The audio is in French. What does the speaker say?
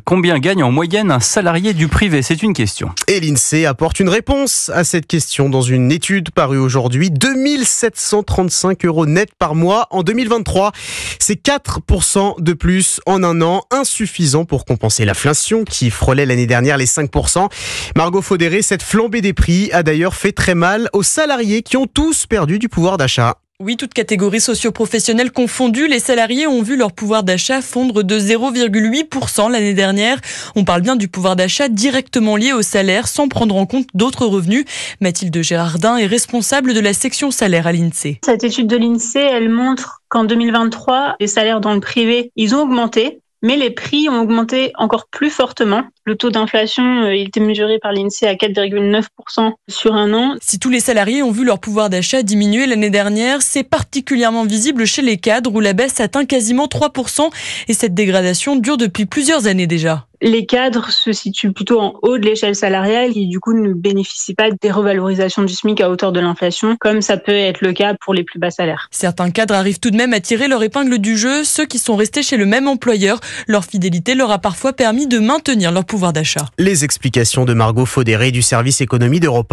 Combien gagne en moyenne un salarié du privé? C'est une question. Et l'INSEE apporte une réponse à cette question dans une étude parue aujourd'hui. 2735 € net par mois en 2023. C'est 4% de plus en un an, insuffisant pour compenser l'inflation qui frôlait l'année dernière les 5%. Margot Faudéré, cette flambée des prix a d'ailleurs fait très mal aux salariés qui ont tous perdu du pouvoir d'achat. Oui, toutes catégories socio-professionnelles confondues, les salariés ont vu leur pouvoir d'achat fondre de 0,8% l'année dernière. On parle bien du pouvoir d'achat directement lié au salaire, sans prendre en compte d'autres revenus. Mathilde Gérardin est responsable de la section salaire à l'INSEE. Cette étude de l'INSEE, elle montre qu'en 2023, les salaires dans le privé, ils ont augmenté. Mais les prix ont augmenté encore plus fortement. Le taux d'inflation, il était mesuré par l'INSEE à 4,9% sur un an. Si tous les salariés ont vu leur pouvoir d'achat diminuer l'année dernière, c'est particulièrement visible chez les cadres où la baisse atteint quasiment 3%. Et cette dégradation dure depuis plusieurs années déjà. Les cadres se situent plutôt en haut de l'échelle salariale qui du coup ne bénéficient pas des revalorisations du SMIC à hauteur de l'inflation, comme ça peut être le cas pour les plus bas salaires. Certains cadres arrivent tout de même à tirer leur épingle du jeu, ceux qui sont restés chez le même employeur. Leur fidélité leur a parfois permis de maintenir leur pouvoir d'achat. Les explications de Margot Faudéré du service économie d'Europe 1.